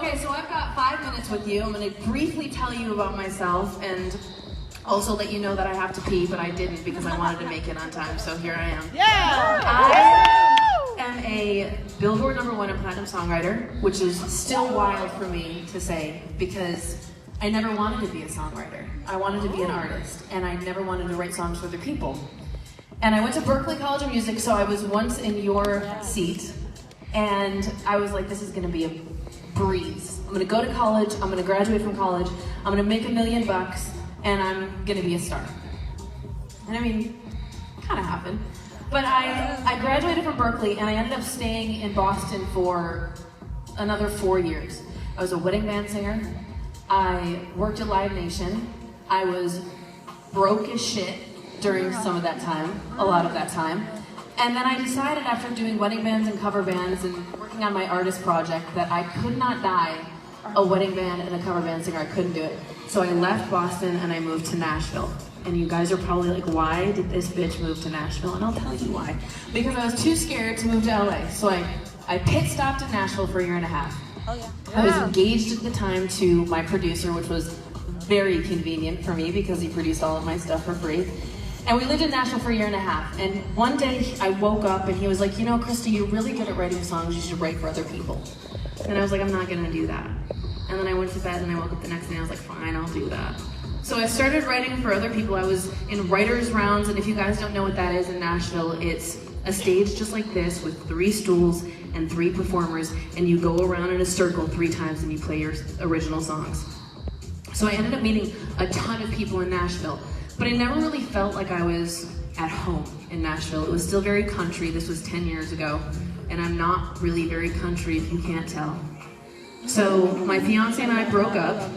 Okay, so I've got 5 minutes with you. I'm going to briefly tell you about myself and also let you know that I have to pee, but I didn't because I wanted to make it on time, so here I am. Yeah! I am a Billboard #1 and Platinum songwriter, which is still wild for me to say because I never wanted to be a songwriter. I wanted to be an artist, and I never wanted to write songs for other people. And I went to Berklee College of Music, so I was once in your seat, and I was like, this is gonna be a breeze. I'm gonna go to college, I'm gonna graduate from college, I'm gonna make $1 million, and I'm gonna be a star. And I mean, kinda happened. But I graduated from Berklee, and I ended up staying in Boston for another 4 years. I was a wedding band singer, I worked at Live Nation, I was broke as shit during some of that time, a lot of that time. And then I decided after doing wedding bands and cover bands and working on my artist project that I could not die a wedding band and a cover band singer. I couldn't do it. So I left Boston and I moved to Nashville. And you guys are probably like, why did this bitch move to Nashville? And I'll tell you why. Because I was too scared to move to LA. So I pit stopped in Nashville for 1.5 years. Oh, yeah. I was engaged at the time to my producer, which was very convenient for me because he produced all of my stuff for free. And we lived in Nashville for 1.5 years. And one day I woke up and he was like, you know, Krysta, you're really good at writing songs. You should write for other people. And I was like, I'm not gonna do that. And then I went to bed and I woke up the next day and I was like, fine, I'll do that. So I started writing for other people. I was in writers' rounds, and if you guys don't know what that is in Nashville, it's a stage just like this with 3 stools and 3 performers, and you go around in a circle 3 times and you play your original songs. So I ended up meeting a ton of people in Nashville, but I never really felt like I was at home in Nashville. It was still very country. This was 10 years ago, and I'm not really very country if you can't tell. So my fiance and I broke up,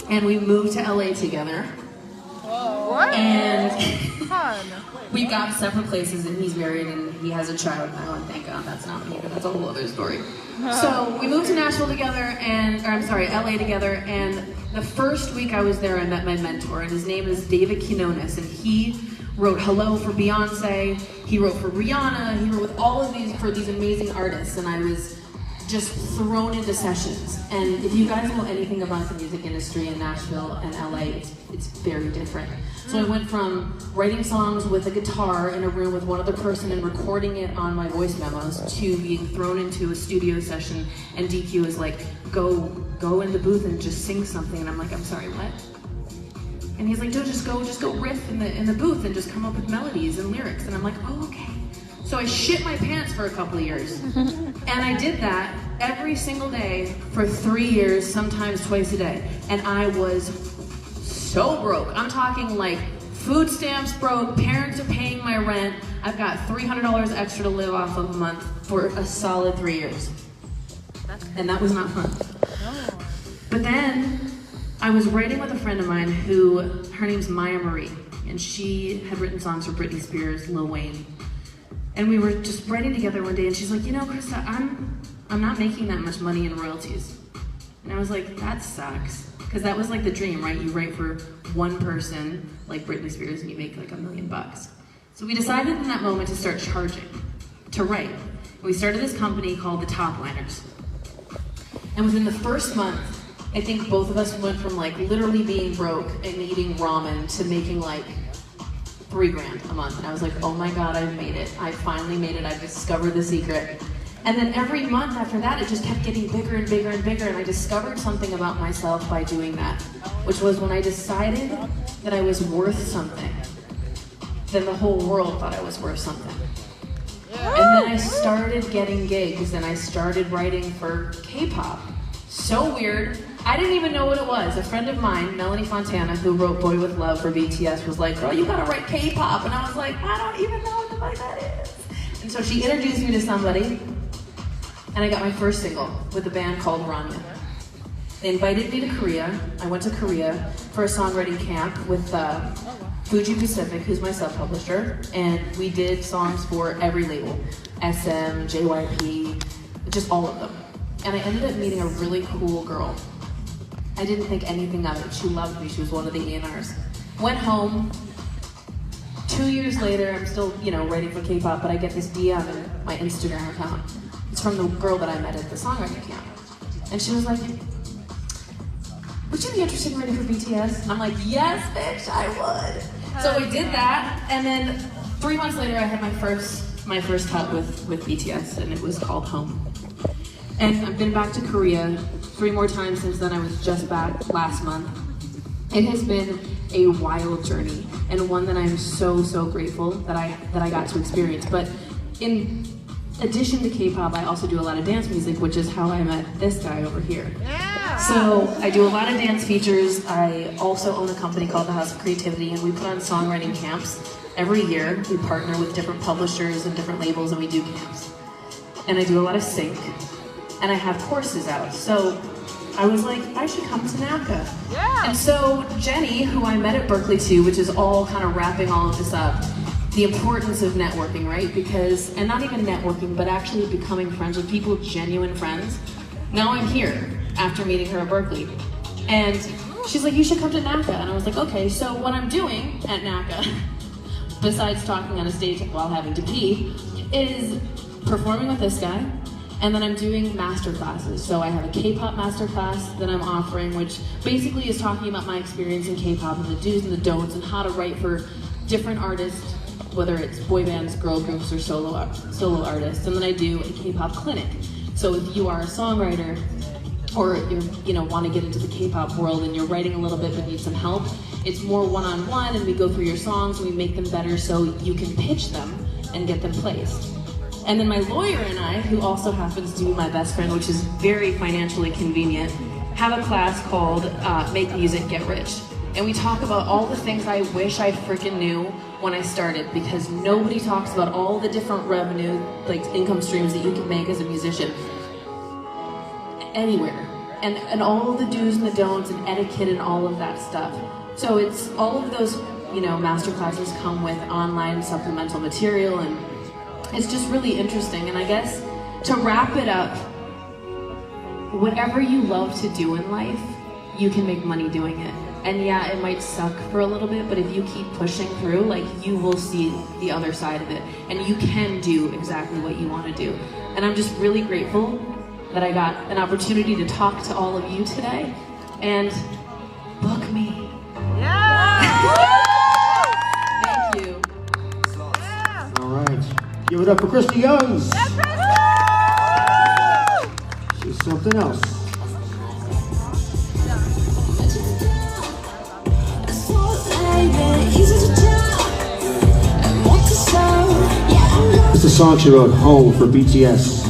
and we moved to LA together. What? And Fun. we got separate places, and he's married and he has a child now, and thank God that's not me, but that's a whole other story. So we moved to Nashville together, LA together, and the first week I was there, I met my mentor, and his name is David Quinones, and he wrote Hello for Beyonce, he wrote for Rihanna, he wrote with all of these, for these amazing artists, and I was just thrown into sessions. And if you guys know anything about the music industry in Nashville and LA, it's very different. So I went from writing songs with a guitar in a room with one other person and recording it on my voice memos to being thrown into a studio session, and DQ is like, go in the booth and just sing something. And I'm like, I'm sorry, what? And he's like, no, just go riff in the booth and just come up with melodies and lyrics. And I'm like, oh, okay. So I shit my pants for a couple of years. And I did that every single day for 3 years, sometimes twice a day. And I was so broke. I'm talking like food stamps broke, parents are paying my rent. I've got $300 extra to live off of a month for a solid 3 years. And that was not fun. But then I was writing with a friend of mine who, her name's Maya Marie, and she had written songs for Britney Spears, Lil Wayne. And we were just writing together one day, and she's like, you know, Krysta, I'm not making that much money in royalties. And I was like, that sucks. Because that was like the dream, right? You write for one person, like Britney Spears, and you make like $1 million. So we decided in that moment to start charging, to write. And we started this company called the Top Liners. And within the first month, I think both of us went from like literally being broke and eating ramen to making like $3 grand a month. And I was like, oh my God, I've made it. I finally made it. I've discovered the secret. And then every month after that, it just kept getting bigger and bigger and bigger. And I discovered something about myself by doing that, which was when I decided that I was worth something, then the whole world thought I was worth something. And then I started getting gigs, and I started writing for K-pop. So weird. I didn't even know what it was. A friend of mine, Melanie Fontana, who wrote Boy With Love for BTS, was like, girl, you gotta write K-pop. And I was like, I don't even know what the fuck that is. And so she introduced me to somebody, and I got my first single with a band called Rania. They invited me to Korea. I went to Korea for a songwriting camp with Fuji Pacific, who's my sub-publisher, and we did songs for every label, SM, JYP, just all of them. And I ended up meeting a really cool girl. I didn't think anything of it. She loved me. She was one of the E&Rs. Went home. 2 years later, I'm still, writing for K-pop, but I get this DM in my Instagram account. It's from the girl that I met at the songwriting camp. And she was like, would you be interested in writing for BTS? And I'm like, yes, bitch, I would. So we did that, and then 3 months later, I had my first cut with BTS, and it was called Home. And I've been back to Korea 3 more times since then. I was just back last month. It has been a wild journey, and one that I'm so grateful that I got to experience. But in addition to K-pop, I also do a lot of dance music, which is how I met this guy over here. Yeah. So I do a lot of dance features. I also own a company called the House of Creativity, and we put on songwriting camps every year. We partner with different publishers and different labels, and we do camps. And I do a lot of sync, and I have courses out. So I was like, I should come to NACA. Yeah. And so Jenny, who I met at Berklee too, which is all kind of wrapping all of this up, the importance of networking, right? Because, and not even networking, but actually becoming friends with people, genuine friends. Now I'm here after meeting her at Berklee. And she's like, you should come to NACA. And I was like, okay, so what I'm doing at NACA, besides talking on a stage while having to pee, is performing with this guy. And then I'm doing master classes. So I have a K-pop master class that I'm offering, which basically is talking about my experience in K-pop and the do's and the don'ts and how to write for different artists, whether it's boy bands, girl groups, or solo artists. And then I do a K-pop clinic. So if you are a songwriter, or you want to get into the K-pop world and you're writing a little bit but need some help, it's more one-on-one, and we go through your songs and we make them better so you can pitch them and get them placed. And then my lawyer and I, who also happens to be my best friend, which is very financially convenient, have a class called Make Music, Get Rich. And we talk about all the things I wish I freaking knew when I started, because nobody talks about all the different revenue, like income streams that you can make as a musician anywhere. And all of the do's and the don'ts and etiquette and all of that stuff. So it's all of those, master classes come with online supplemental material, and it's just really interesting. And I guess to wrap it up, whatever you love to do in life, you can make money doing it. And yeah, it might suck for a little bit, but if you keep pushing through, like, you will see the other side of it. And you can do exactly what you want to do. And I'm just really grateful that I got an opportunity to talk to all of you today. And book me. Yeah. Thank you. Yeah. All right. Give it up for Krysta Youngs. She's something else. It's a song she wrote, Home, for BTS.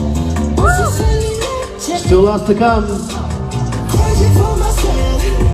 Still lots to come.